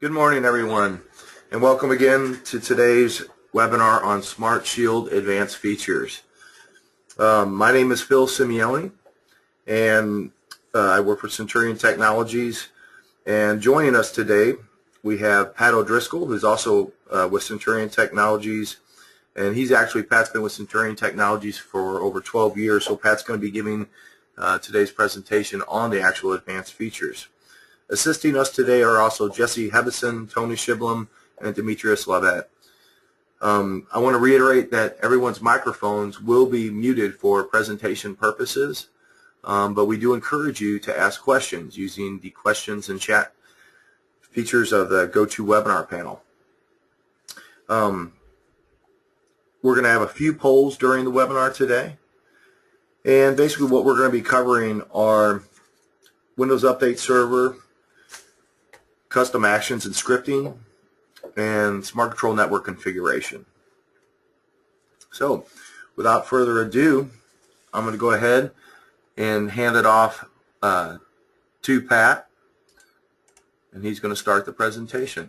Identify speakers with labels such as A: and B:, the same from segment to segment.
A: Good morning, everyone, and welcome again to today's webinar on SmartShield Advanced Features. My name is Phil Simeone, and I work for Centurion Technologies. And joining us today, we have Pat O'Driscoll, who's also with Centurion Technologies, and Pat's been with Centurion Technologies for over 12 years, so Pat's going to be giving today's presentation on the actual advanced features. Assisting us today are also Jesse Hebison, Tony Shiblum, and Demetrius Lavette. I want to reiterate that everyone's microphones will be muted for presentation purposes, but we do encourage you to ask questions using the questions and chat features of the GoToWebinar panel. We're going to have a few polls during the webinar today, and basically what we're going to be covering are Windows Update Server, custom actions and scripting, and Smart Control network configuration. So, without further ado, I'm going to go ahead and hand it off to Pat, and he's going to start the presentation.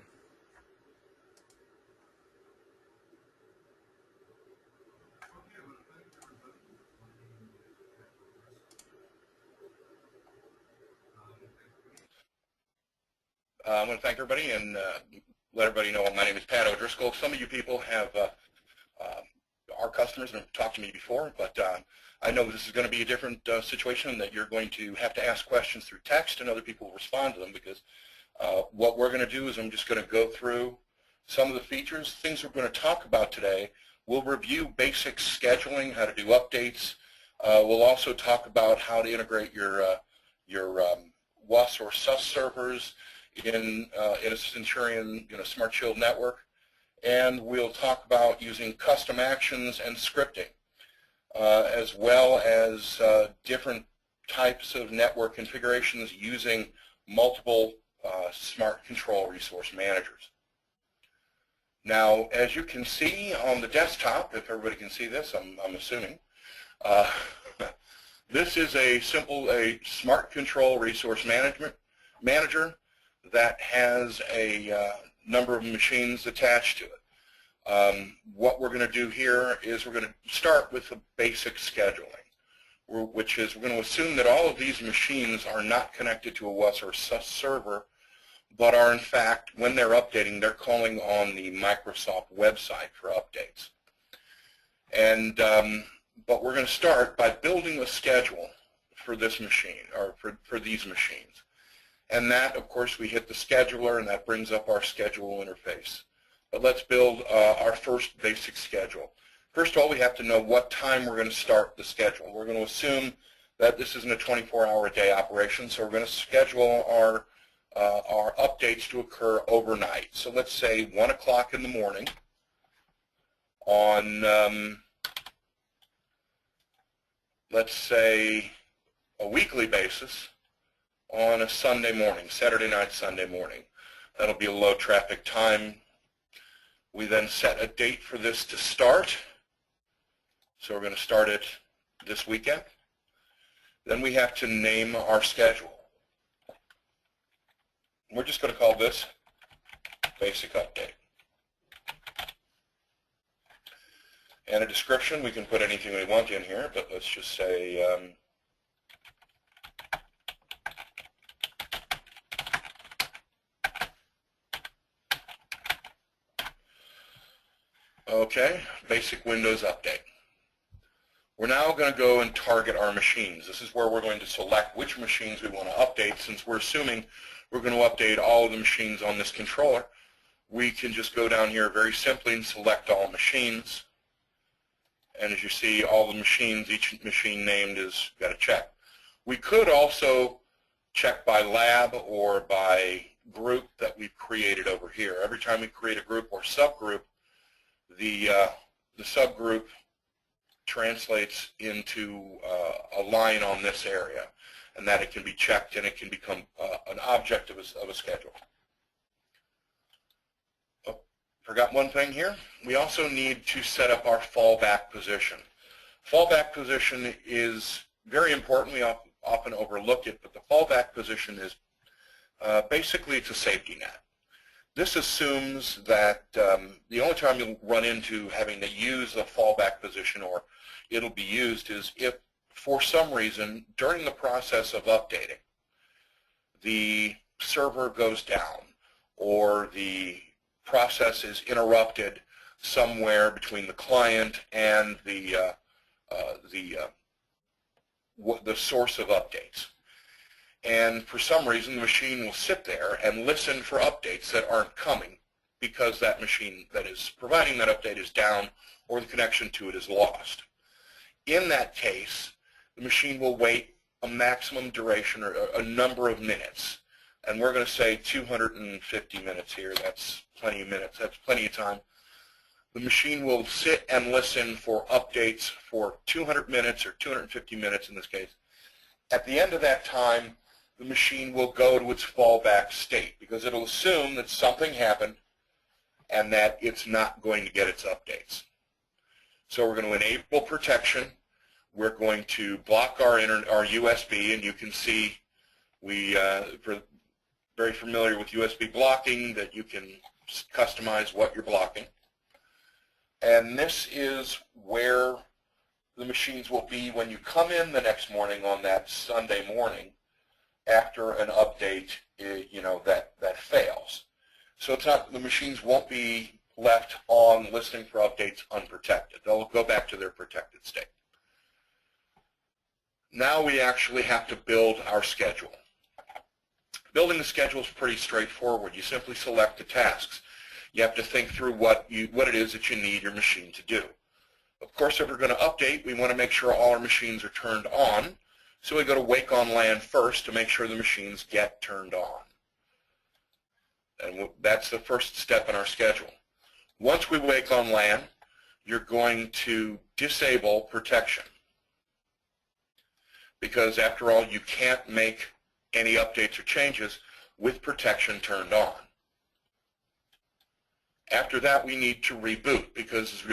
B: I want to thank everybody and let everybody know my name is Pat O'Driscoll. Some of you people have are customers and have talked to me before, but I know this is going to be a different situation, that you're going to have to ask questions through text and other people will respond to them, because what we're going to do is I'm just going to go through some of the features, things we're going to talk about today. We'll review basic scheduling, how to do updates. We'll also talk about how to integrate your WUS or SUS servers in a Centurion SmartShield network, and we'll talk about using custom actions and scripting, as well as different types of network configurations using multiple smart control resource managers. Now, as you can see on the desktop, if everybody can see this, I'm assuming, this is a smart control resource manager that has a number of machines attached to it. What we're going to do here is we're going to start with the basic scheduling, which is we're going to assume that all of these machines are not connected to a WUS or SUS server, but are in fact, when they're updating, they're calling on the Microsoft website for updates. And but we're going to start by building a schedule for this machine, or for these machines. And that, of course, we hit the scheduler, and that brings up our schedule interface. But let's build our first basic schedule. First of all, we have to know what time we're going to start the schedule. We're going to assume that this isn't a 24-hour-a-day operation, so we're going to schedule our updates to occur overnight. So let's say 1 o'clock in the morning on, let's say, a weekly basis, on a Sunday morning, Saturday night, Sunday morning. That'll be a low traffic time. We then set a date for this to start. So we're going to start it this weekend. Then we have to name our schedule. We're just going to call this Basic Update. And a description, we can put anything we want in here, but let's just say okay, basic Windows update. We're now going to go and target our machines. This is where we're going to select which machines we want to update. Since we're assuming we're going to update all of the machines on this controller, we can just go down here very simply and select all machines. And as you see, all the machines, each machine named is got a check. We could also check by lab or by group that we've created over here. Every time we create a group or subgroup, the subgroup translates into a line on this area, and that it can be checked and it can become an object of a schedule. Oh, forgot one thing here. We also need to set up our fallback position. Fallback position is very important. We often overlook it, but the fallback position is basically it's a safety net. This assumes that the only time you'll run into having to use a fallback position, or it'll be used, is if for some reason during the process of updating the server goes down or the process is interrupted somewhere between the client and the source of updates. And for some reason, the machine will sit there and listen for updates that aren't coming because that machine that is providing that update is down or the connection to it is lost. In that case, the machine will wait a maximum duration or a number of minutes. And we're going to say 250 minutes here. That's plenty of minutes. That's plenty of time. The machine will sit and listen for updates for 200 minutes or 250 minutes in this case. At the end of that time, the machine will go to its fallback state because it'll assume that something happened and that it's not going to get its updates. So we're going to enable protection. We're going to block our USB, and you can see we're very familiar with USB blocking, that you can customize what you're blocking. And this is where the machines will be when you come in the next morning on that Sunday morning after an update, that fails. So it's not, the machines won't be left on listening for updates unprotected. They'll go back to their protected state. Now we actually have to build our schedule. Building the schedule is pretty straightforward. You simply select the tasks. You have to think through what it is that you need your machine to do. Of course, if we're going to update, we want to make sure all our machines are turned on. So we go to Wake on LAN first to make sure the machines get turned on. And that's the first step in our schedule. Once we wake on LAN, you're going to disable protection. Because after all, you can't make any updates or changes with protection turned on. After that, we need to reboot because,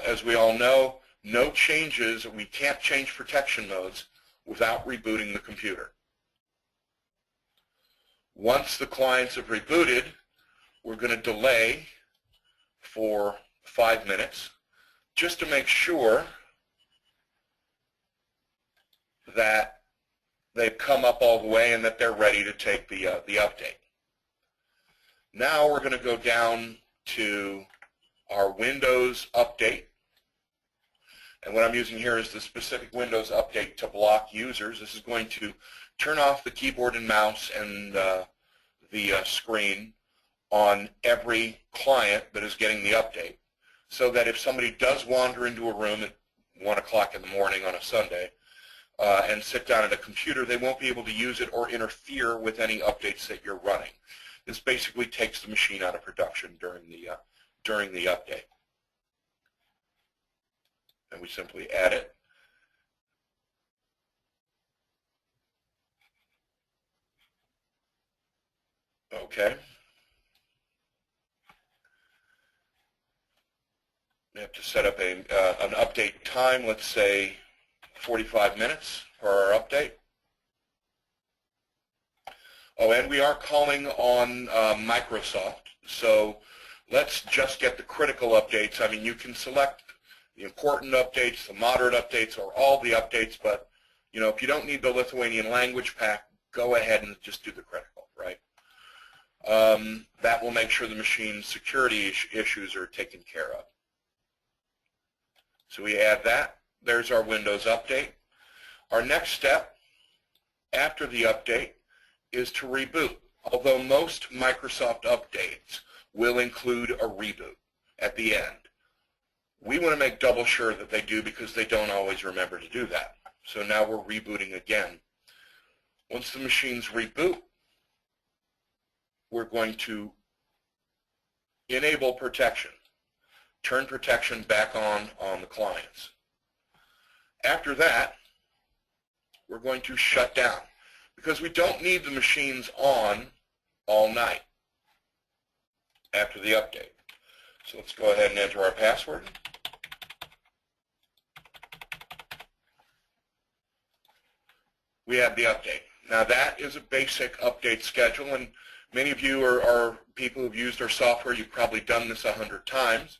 B: as we all know, no changes, we can't change protection modes without rebooting the computer. Once the clients have rebooted, we're going to delay for 5 minutes just to make sure that they've come up all the way and that they're ready to take the update. Now we're going to go down to our Windows update. And what I'm using here is the specific Windows update to block users. This is going to turn off the keyboard and mouse and the screen on every client that is getting the update, so that if somebody does wander into a room at 1 o'clock in the morning on a Sunday and sit down at a computer, they won't be able to use it or interfere with any updates that you're running. This basically takes the machine out of production during the update. And we simply add it. Okay. We have to set up an update time, let's say 45 minutes for our update. Oh, and we are calling on Microsoft, so let's just get the critical updates. I mean, you can select the important updates, the moderate updates, or all the updates, but if you don't need the Lithuanian language pack, go ahead and just do the critical, right? That will make sure the machine's security issues are taken care of. So we add that. There's our Windows update. Our next step after the update is to reboot. Although most Microsoft updates will include a reboot at the end, we want to make double sure that they do because they don't always remember to do that. So now we're rebooting again. Once the machines reboot, we're going to enable protection, turn protection back on the clients. After that, we're going to shut down because we don't need the machines on all night after the update. So let's go ahead and enter our password. We have the update. Now that is a basic update schedule, and Many of you are people who've used our software. You've probably done this 100 times,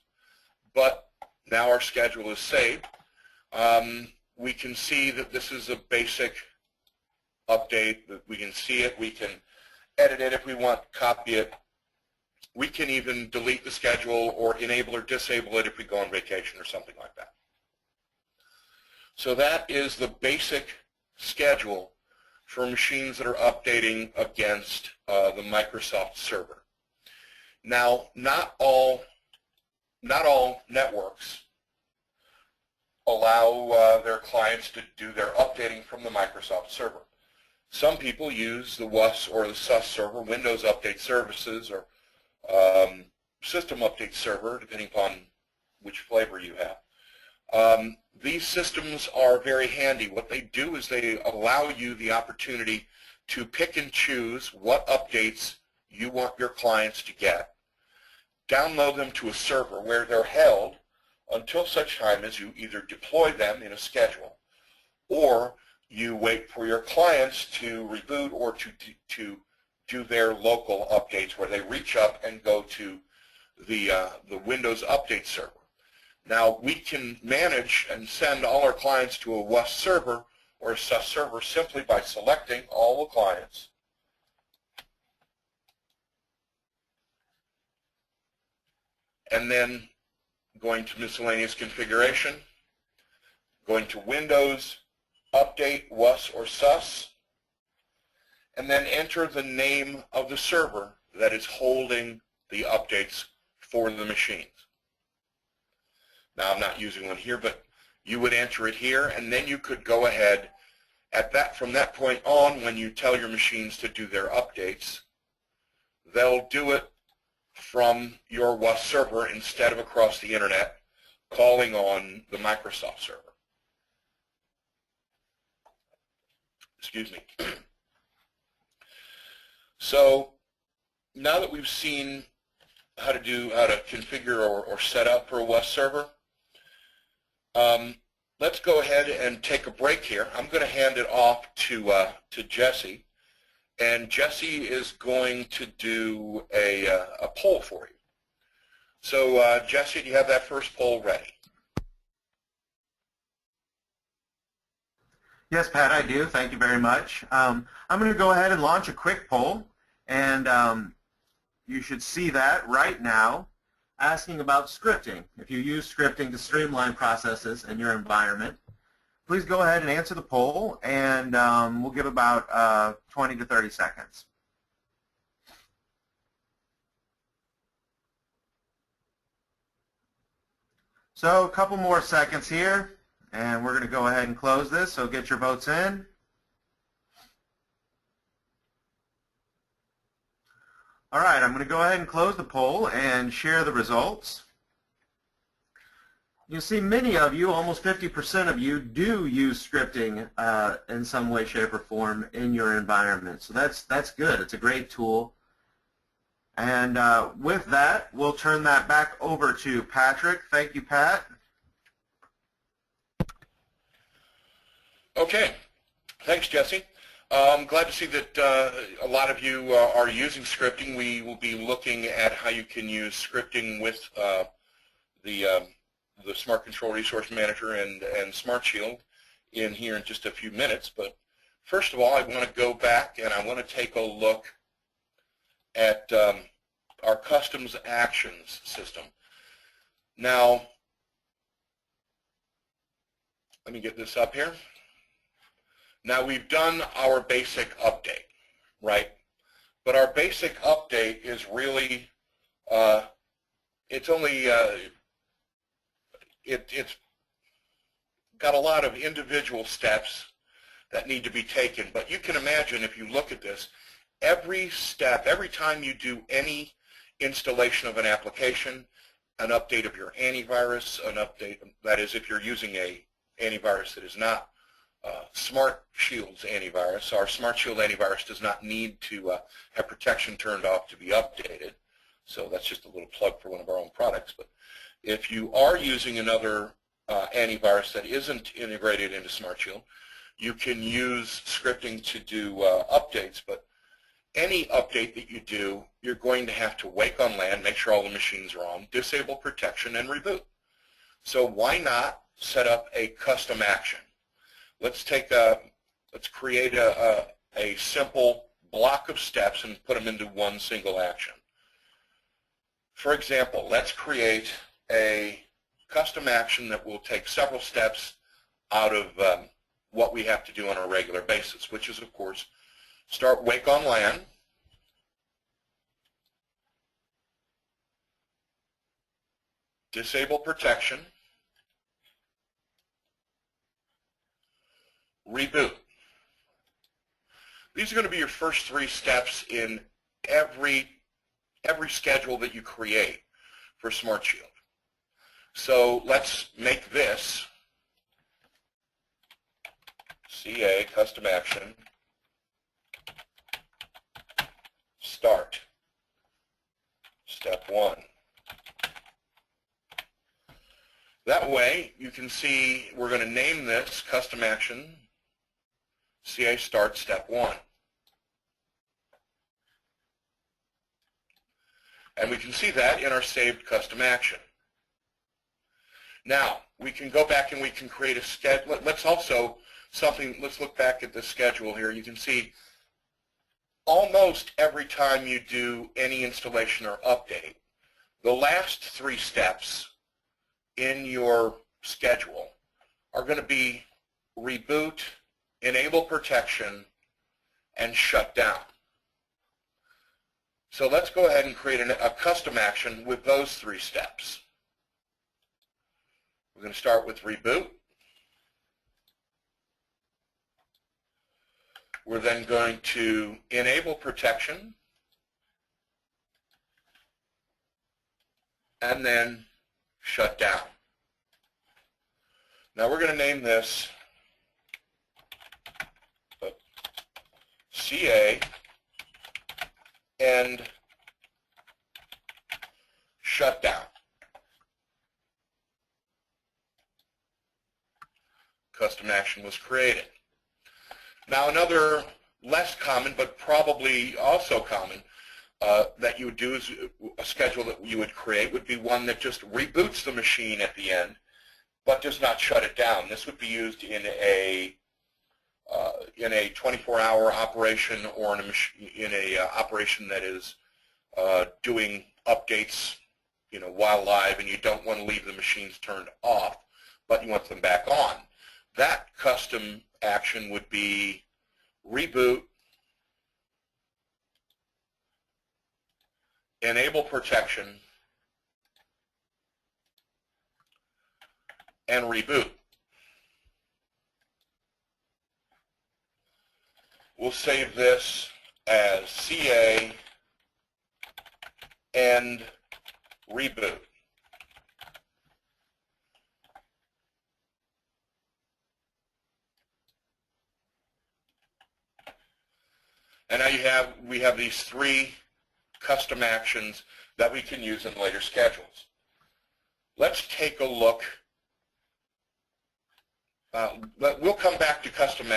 B: but now our schedule is saved. We can see that this is a basic update. We can see it. We can edit it if we want, copy it. We can even delete the schedule or enable or disable it if we go on vacation or something like that. So that is the basic schedule for machines that are updating against the Microsoft server. Now, not all networks allow their clients to do their updating from the Microsoft server. Some people use the WUS or the SUS server, Windows Update Services, or System Update Server, depending upon which flavor you have. These systems are very handy. What they do is they allow you the opportunity to pick and choose what updates you want your clients to get, download them to a server where they're held until such time as you either deploy them in a schedule or you wait for your clients to reboot or to do their local updates where they reach up and go to the Windows Update Server. Now, we can manage and send all our clients to a WUS server or a SUS server simply by selecting all the clients, and then going to Miscellaneous Configuration, going to Windows, Update, WUS or SUS, and then enter the name of the server that is holding the updates for the machines. Now, I'm not using one here, but you would enter it here, and then you could go ahead from that point on, when you tell your machines to do their updates, they'll do it from your WUS server instead of across the internet, calling on the Microsoft server. Excuse me. So now that we've seen how to configure or set up for a WUS server, let's go ahead and take a break here. I'm going to hand it off to Jesse, and Jesse is going to do a poll for you. So Jesse, do you have that first poll ready?
C: Yes, Pat, I do. Thank you very much. I'm going to go ahead and launch a quick poll, and you should see that right now, asking about scripting. If you use scripting to streamline processes in your environment, please go ahead and answer the poll, and we'll give about 20 to 30 seconds. So a couple more seconds here, and we're going to go ahead and close this, so get your votes in. All right, I'm going to go ahead and close the poll and share the results. You'll see many of you, almost 50% of you, do use scripting in some way, shape, or form in your environment. So that's good. It's a great tool. And with that, we'll turn that back over to Patrick. Thank you, Pat.
B: Okay. Thanks, Jesse. I'm glad to see that a lot of you are using scripting. We will be looking at how you can use scripting with the Smart Control Resource Manager and SmartShield in here in just a few minutes. But first of all, I want to go back and I want to take a look at our customs actions system. Now, let me get this up here. Now, we've done our basic update, right? But our basic update is really, it's only, it's got a lot of individual steps that need to be taken. But you can imagine, if you look at this, every step, every time you do any installation of an application, an update of your antivirus, an update, that is, if you're using a antivirus that is not SmartShield's antivirus. Our SmartShield antivirus does not need to have protection turned off to be updated. So that's just a little plug for one of our own products. But if you are using another antivirus that isn't integrated into SmartShield, you can use scripting to do updates. But any update that you do, you're going to have to wake on LAN, make sure all the machines are on, disable protection, and reboot. So why not set up a custom action? Let's create a simple block of steps and put them into one single action. For example, let's create a custom action that will take several steps out of what we have to do on a regular basis, which is, of course, start wake on LAN, disable protection, reboot. These are going to be your first 3 steps in every schedule that you create for SmartShield. So let's make this CA custom action start step 1. That way you can see we're going to name this custom action CA start step 1. And we can see that in our saved custom action. Now, we can go back and we can create a schedule. Let's look back at the schedule here. You can see almost every time you do any installation or update, the last 3 steps in your schedule are going to be reboot, enable protection, and shut down. So let's go ahead and create a custom action with those 3 steps. We're going to start with reboot. We're then going to enable protection and then shut down. Now we're going to name this CA and shutdown. Custom action was created. Now another less common but probably also common that you would do is a schedule that you would create would be one that just reboots the machine at the end but does not shut it down. This would be used in a 24-hour operation or in a operation that is doing updates, while live, and you don't want to leave the machines turned off, but you want them back on. That custom action would be reboot, enable protection, and reboot. We'll save this as CA and reboot. And now we have these 3 custom actions that we can use in later schedules. Let's take a look. We'll come back to custom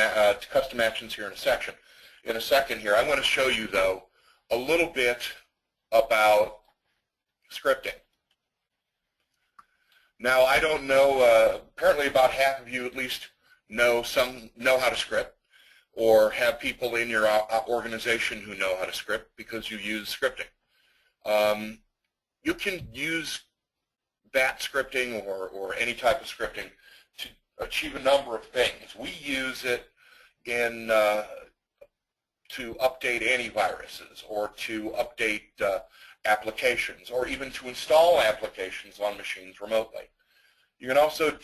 B: actions here in a second here. I want to show you, though, a little bit about scripting. Now, I don't know, apparently about half of you at least know how to script, or have people in your organization who know how to script because you use scripting. You can use bat scripting or any type of scripting to achieve a number of things. We use it to update antiviruses, or to update applications, or even to install applications on machines remotely. You can also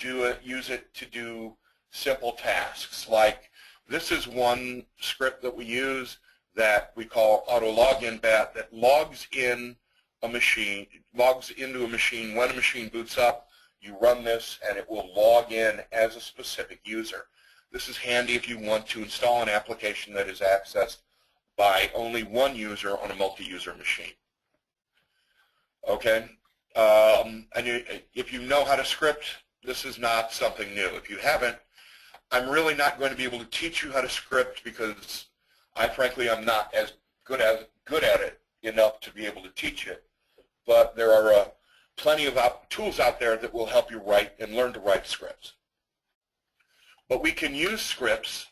B: use it to do simple tasks, like this is one script that we use that we call auto login bat that logs into a machine when a machine boots up. You run this and it will log in as a specific user. This is handy if you want to install an application that is accessed by only one user on a multi-user machine. Okay, and if you know how to script, this is not something new. If you haven't, I'm really not going to be able to teach you how to script because I frankly am not as good at it enough to be able to teach it, but there are plenty of tools out there that will help you write and learn to write scripts. But we can use scripts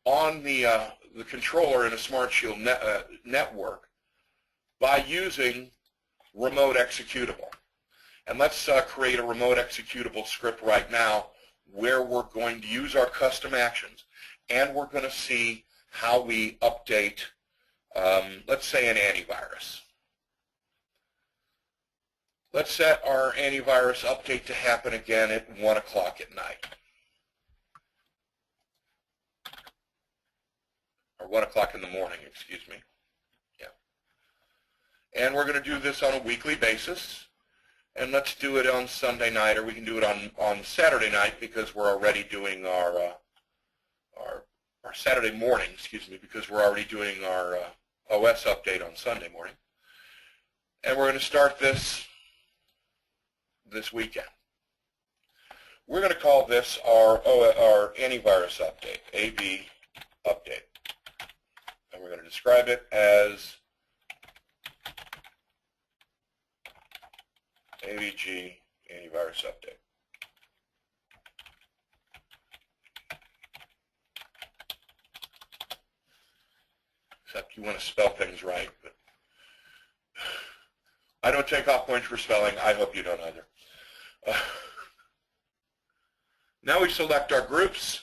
B: on the controller in a SmartShield network by using remote executable. And let's create a remote executable script right now where we're going to use our custom actions, and we're going to see how we update, let's say, an antivirus. Let's set our antivirus update to happen again at 1 o'clock at night. Or 1 o'clock in the morning, excuse me. Yeah. And we're going to do this on a weekly basis. And let's do it on Sunday night, or we can do it on Saturday night because we're already doing our Saturday morning, excuse me, because we're already doing our OS update on Sunday morning. And we're going to start this weekend. We're going to call this our antivirus update, AB update. And we're going to describe it as AVG antivirus update. Except you want to spell things right, but I don't take off points for spelling. I hope you don't either. Now we select our groups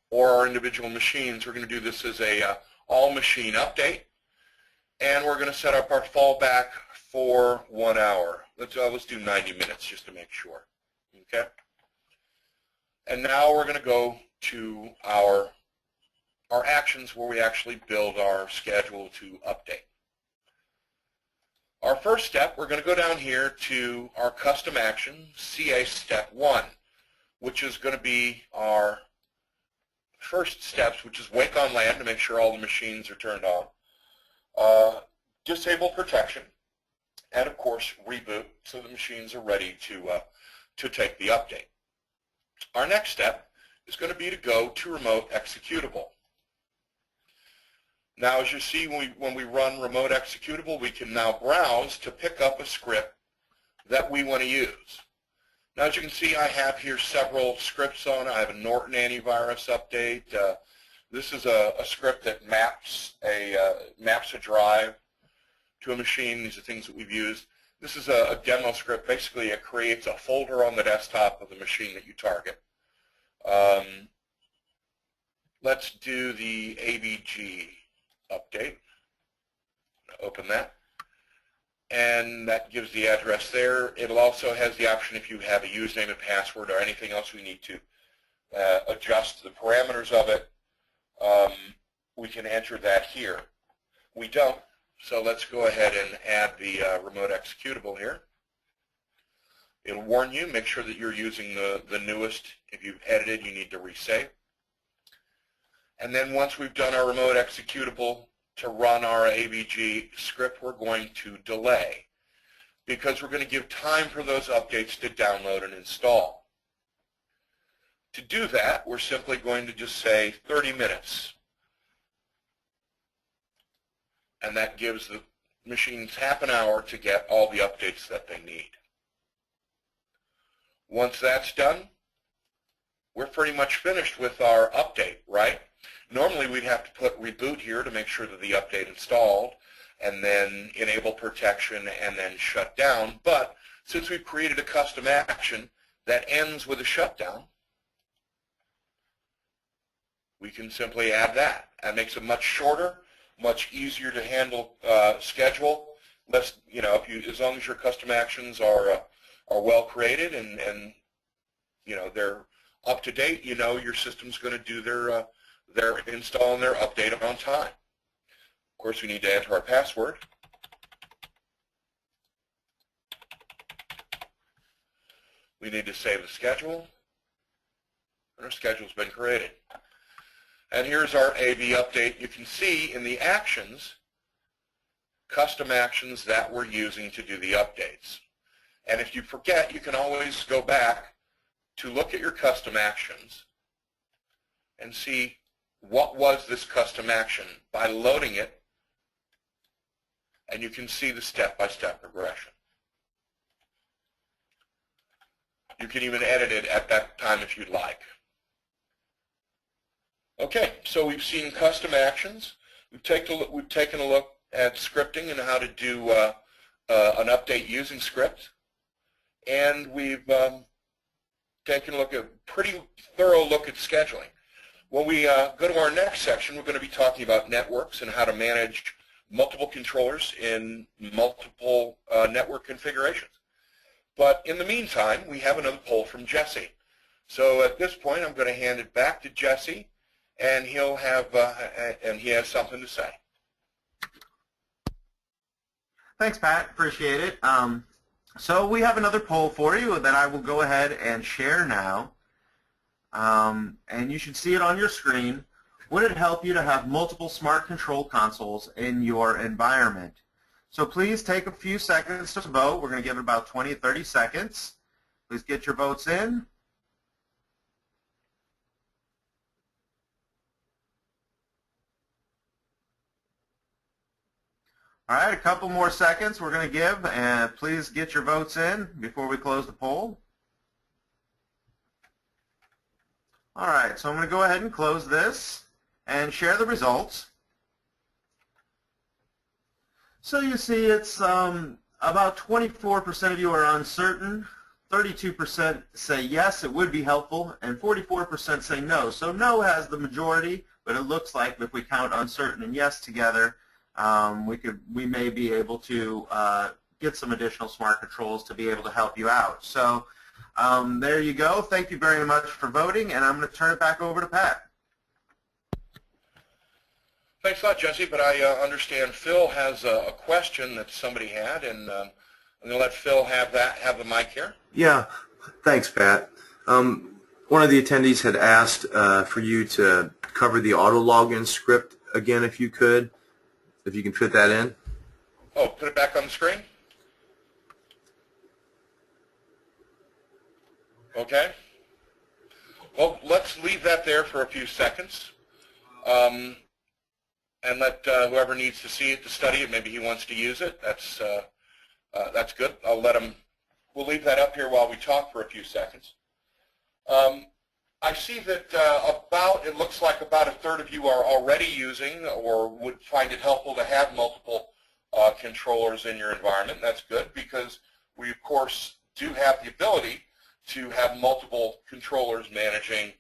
B: or our individual machines. We're going to do this as a all-machine update, and we're going to set up our fallback for 1 hour. Let's do 90 minutes just to make sure. Okay. And now we're going to go to our actions where we actually build our schedule to update. Our first step, we're going to go down here to our custom action, CA step 1, which is going to be our first steps, which is wake on LAN to make sure all the machines are turned on, disable protection, and of course reboot so the machines are ready to take the update. Our next step is going to be to go to remote executable. Now, as you see, when we run remote executable, we can now browse to pick up a script that we want to use. Now, as you can see, I have here several scripts on. I have a Norton antivirus update. This is a script that maps a drive to a machine. These are things that we've used. This is a demo script. Basically, it creates a folder on the desktop of the machine that you target. Let's do the AVG update. Open that. And that gives the address there. It also has the option if you have a username and password or anything else we need to adjust the parameters of it. We can enter that here. We don't, so let's go ahead and add the remote executable here. It'll warn you, make sure that you're using the newest. If you've edited, you need to resave. And then once we've done our remote executable to run our AVG script, we're going to delay because we're going to give time for those updates to download and install. To do that, we're simply going to just say 30 minutes. And that gives the machines half an hour to get all the updates that they need. Once that's done, we're pretty much finished with our update, right? Normally we'd have to put reboot here to make sure that the update installed, and then enable protection, and then shut down. But since we've created a custom action that ends with a shutdown, we can simply add that. That makes it much shorter, much easier to handle schedule. Less, as long as your custom actions are well created and they're up to date, your system's going to do their install and their update on time. Of course, we need to enter our password. We need to save the schedule, and our schedule's been created. And here's our AV update. You can see in the actions, custom actions that we're using to do the updates. And if you forget, you can always go back to look at your custom actions and see what was this custom action by loading it and you can see the step-by-step progression. You can even edit it at that time if you'd like. Okay, so we've seen custom actions. We've taken a look at scripting and how to do an update using script. And we've taken a pretty thorough look at scheduling. When we go to our next section, we're going to be talking about networks and how to manage multiple controllers in multiple network configurations. But in the meantime, we have another poll from Jesse. So at this point, I'm going to hand it back to Jesse, and he has something to say.
C: Thanks, Pat. Appreciate it. So we have another poll for you that I will go ahead and share now. And you should see it on your screen. Would it help you to have multiple smart control consoles in your environment? So please take a few seconds to vote. We're going to give it about 20 to 30 seconds. Please get your votes in. All right, a couple more seconds we're going to give, and please get your votes in before we close the poll. All right, so I'm going to go ahead and close this and share the results. So you see it's about 24% of you are uncertain, 32% say yes, it would be helpful, and 44% say no. So no has the majority, but it looks like if we count uncertain and yes together, we may be able to get some additional smart controls to be able to help you out. So there you go. Thank you very much for voting, and I'm going to turn it back over to Pat.
B: Thanks a lot, Jesse, but I understand Phil has a question that somebody had, and I'm going to let Phil have the mic here.
A: Yeah, thanks, Pat. One of the attendees had asked for you to cover the auto login script again, if you could, if you can fit that in.
B: Oh, put it back on the screen? Okay. Well, let's leave that there for a few seconds. And let whoever needs to see it, to study it, maybe he wants to use it. That's good. I'll let him. We'll leave that up here while we talk for a few seconds. I see that it looks like about a third of you are already using or would find it helpful to have multiple controllers in your environment. That's good because we, of course, do have the ability to have multiple controllers managing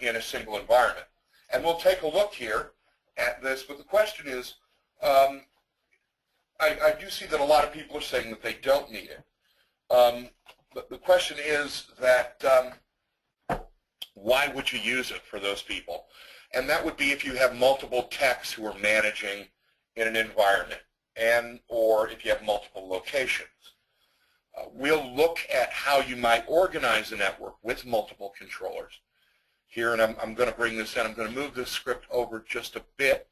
B: in a single environment. And we'll take a look here at this, but the question is, I do see that a lot of people are saying that they don't need it. But the question is that why would you use it for those people? And that would be if you have multiple techs who are managing in an environment, or if you have multiple locations. We'll look at how you might organize a network with multiple controllers here, and I'm going to bring this in. I'm going to move this script over just a bit,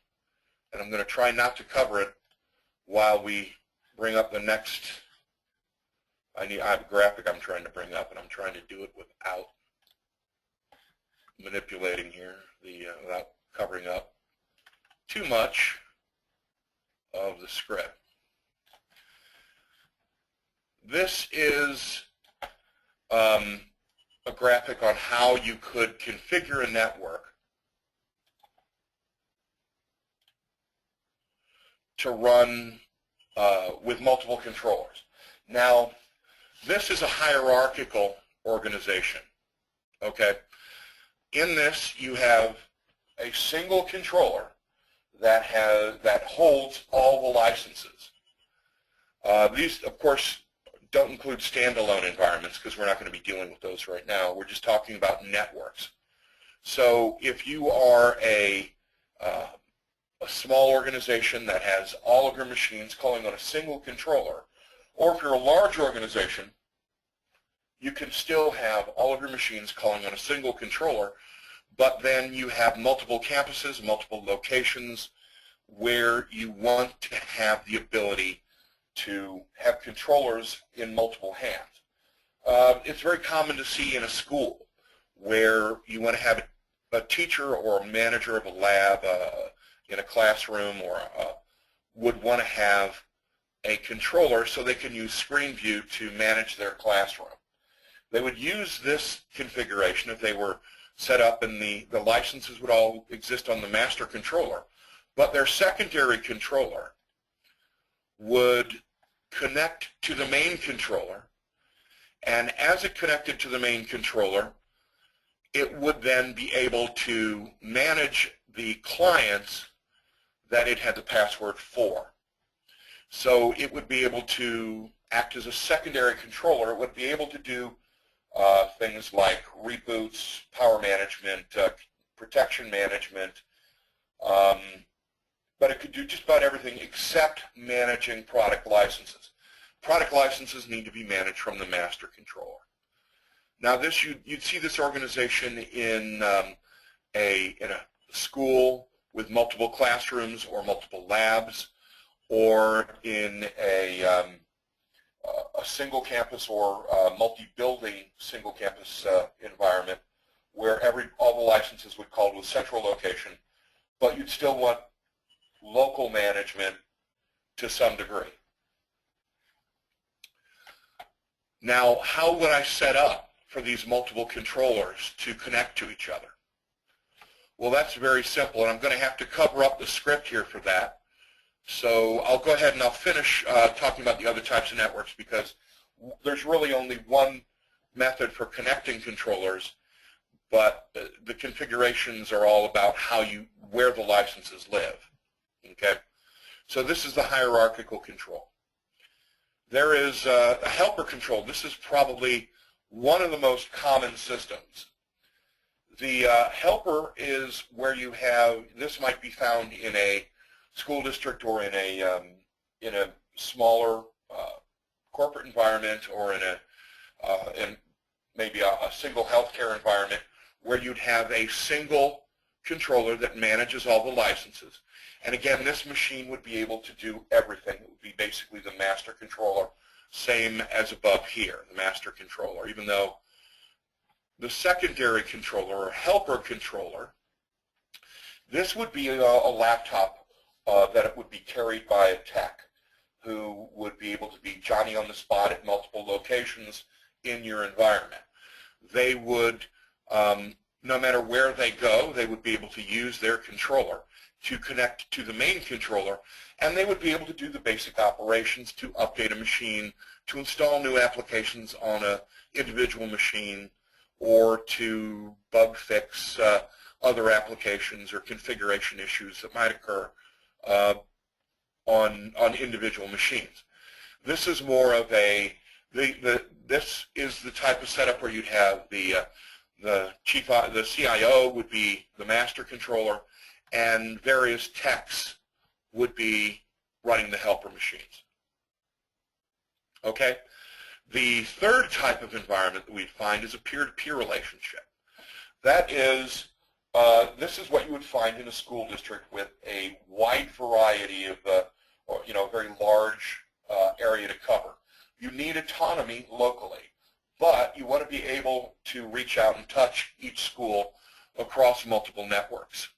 B: and I'm going to try not to cover it while we bring up the next. I have a graphic I'm trying to bring up, and I'm trying to do it without manipulating here, without covering up too much of the script. This is a graphic on how you could configure a network to run with multiple controllers. Now, this is a hierarchical organization, okay? In this, you have a single controller that holds all the licenses. These, of course, don't include standalone environments because we're not going to be dealing with those right now. We're just talking about networks. So if you are a small organization that has all of your machines calling on a single controller, or if you're a large organization, you can still have all of your machines calling on a single controller, but then you have multiple campuses, multiple locations where you want to have the ability to have controllers in multiple hands. It's very common to see in a school where you want to have a teacher or a manager of a lab in a classroom or would want to have a controller so they can use screen view to manage their classroom. They would use this configuration if they were set up, and the licenses would all exist on the master controller, but their secondary controller would connect to the main controller, and as it connected to the main controller, it would then be able to manage the clients that it had the password for. So it would be able to act as a secondary controller. It would be able to do things like reboots, power management, protection management, but it could do just about everything except managing product licenses. Product licenses need to be managed from the master controller. Now this, you'd see this organization in a school with multiple classrooms or multiple labs, or in a single campus or multi-building single campus environment where all the licenses would call to a central location, but you'd still want local management to some degree. Now, how would I set up for these multiple controllers to connect to each other? Well, that's very simple, and I'm going to have to cover up the script here for that. So I'll go ahead and I'll finish talking about the other types of networks, because there's really only one method for connecting controllers, but the configurations are all about where the licenses live. Okay, so this is the hierarchical control. There is a helper control. This is probably one of the most common systems. The helper is where you have, this might be found in a school district or in a smaller corporate environment, or in maybe a single healthcare environment, where you'd have a single controller that manages all the licenses. And again, this machine would be able to do everything. It would be basically the master controller, same as above here, the master controller, even though the secondary controller or helper controller, this would be a laptop that it would be carried by a tech who would be able to be Johnny on the spot at multiple locations in your environment. They would, no matter where they go, they would be able to use their controller to connect to the main controller, and they would be able to do the basic operations to update a machine, to install new applications on an individual machine, or to bug fix other applications or configuration issues that might occur on individual machines. This is more of a, this is the type of setup where you'd have the CIO would be the master controller, and various techs would be running the helper machines. Okay? The third type of environment that we'd find is a peer-to-peer relationship. That is, this is what you would find in a school district with a wide variety of, very large area to cover. You need autonomy locally, but you want to be able to reach out and touch each school across multiple networks.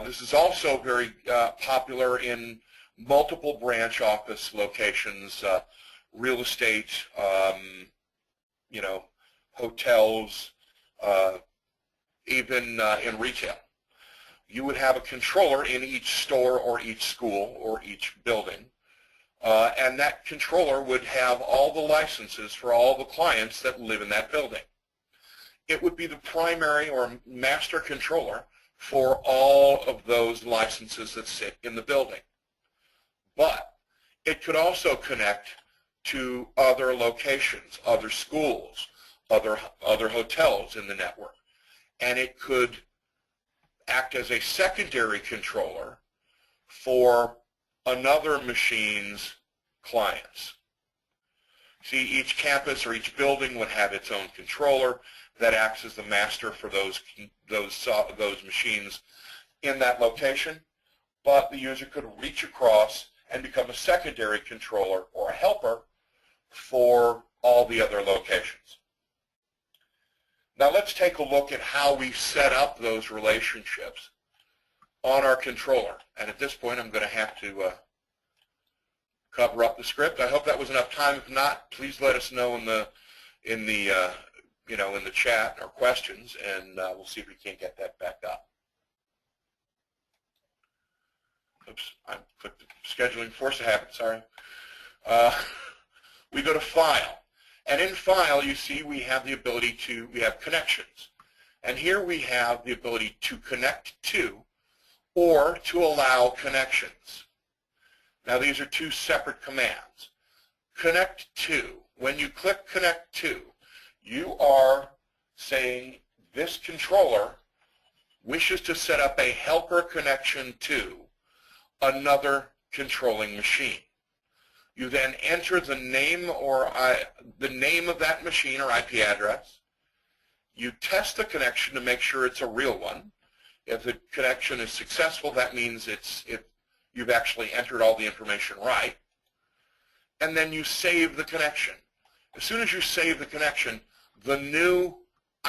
B: This is also very popular in multiple branch office locations, real estate, hotels, even in retail. You would have a controller in each store or each school or each building, and that controller would have all the licenses for all the clients that live in that building. It would be the primary or master controller for all of those licenses that sit in the building. But it could also connect to other locations, other schools, other hotels in the network. And it could act as a secondary controller for another machine's clients. See, each campus or each building would have its own controller that acts as the master for those machines in that location, but the user could reach across and become a secondary controller or a helper for all the other locations. Now let's take a look at how we set up those relationships on our controller. And at this point I'm going to have to cover up the script. I hope that was enough time. If not, please let us know in the chat or questions, and we'll see if we can't get that back up. Oops, I clicked the scheduling force of habit, sorry. We go to File, and in File you see we have the ability to, we have connections. And here we have the ability to connect to or to allow connections. Now these are two separate commands. Connect to, when you click Connect to, you are saying this controller wishes to set up a helper connection to another controlling machine. You then enter the name or the name of that machine or IP address. You test the connection to make sure it's a real one. If the connection is successful, that means you've actually entered all the information right. And then you save the connection. As soon as you save the connection, the new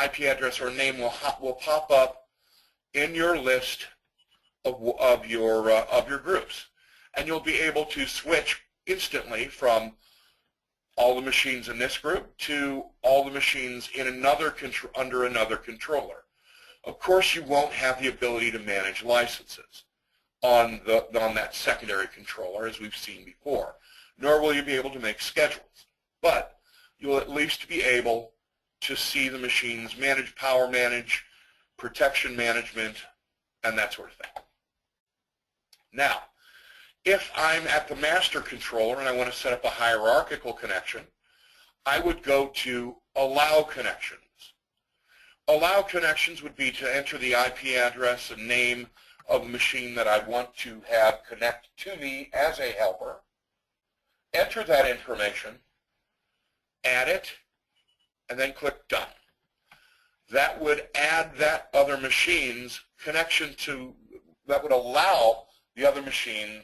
B: IP address or name will pop up in your list of your groups, and you'll be able to switch instantly from all the machines in this group to all the machines in under another controller. Of course, you won't have the ability to manage licenses on that secondary controller, as we've seen before, nor will you be able to make schedules. But you'll at least be able to see the machines, manage power manage, protection management, and that sort of thing. Now, if I'm at the master controller and I want to set up a hierarchical connection, I would go to Allow Connections. Allow Connections would be to enter the IP address and name of the machine that I want to have connect to me as a helper, enter that information, add it, and then click Done. That would add that other machine's connection to, that would allow the other machine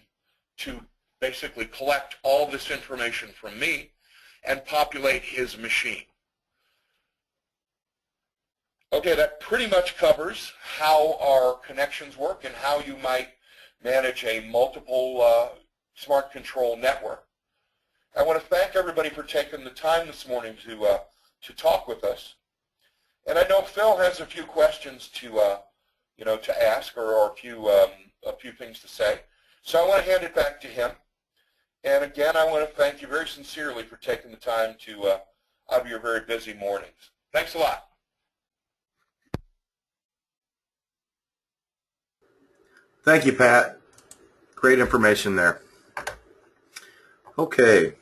B: to basically collect all this information from me and populate his machine. Okay, that pretty much covers how our connections work and how you might manage a multiple smart control network. I want to thank everybody for taking the time this morning to talk with us. And I know Phil has a few questions to ask or a few things to say. So I want to hand it back to him. And again, I want to thank you very sincerely for taking the time out of your very busy mornings. Thanks a lot.
A: Thank you, Pat. Great information there. Okay.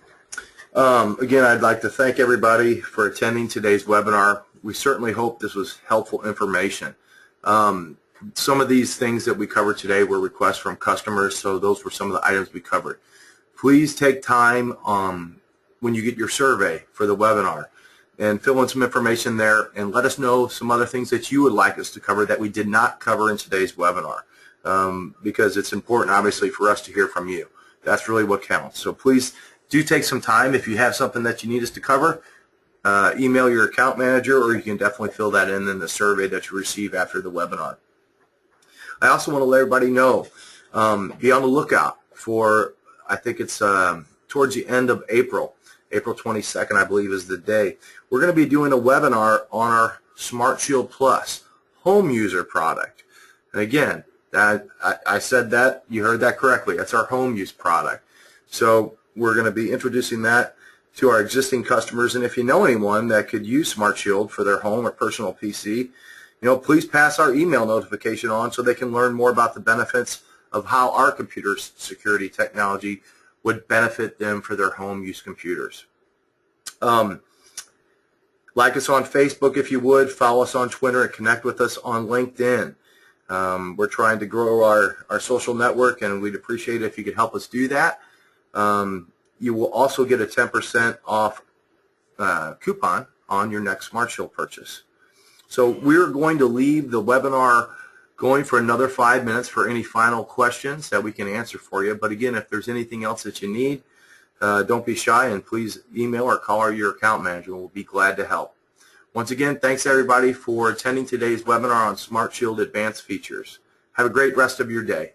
A: Again, I'd like to thank everybody for attending today's webinar. We certainly hope this was helpful information. Some of these things that we covered today were requests from customers, so those were some of the items we covered. Please take time when you get your survey for the webinar and fill in some information there and let us know some other things that you would like us to cover that we did not cover in today's webinar, because it's important, obviously, for us to hear from you. That's really what counts. So please do take some time. If you have something that you need us to cover, email your account manager, or you can definitely fill that in the survey that you receive after the webinar. I also want to let everybody know, be on the lookout for, I think it's towards the end of April 22nd, I believe is the day. We're going to be doing a webinar on our SmartShield Plus home user product. And again, I said that, you heard that correctly. That's our home use product. So we're going to be introducing that to our existing customers. And if you know anyone that could use SmartShield for their home or personal PC, please pass our email notification on so they can learn more about the benefits of how our computer security technology would benefit them for their home use computers. Like us on Facebook if you would, follow us on Twitter, and connect with us on LinkedIn. We're trying to grow our social network, and we'd appreciate it if you could help us do that. You will also get a 10% off coupon on your next SmartShield purchase. So we're going to leave the webinar going for another 5 minutes for any final questions that we can answer for you. But again, if there's anything else that you need, don't be shy, and please email or call your account manager. We'll be glad to help. Once again, thanks everybody for attending today's webinar on SmartShield Advanced Features. Have a great rest of your day.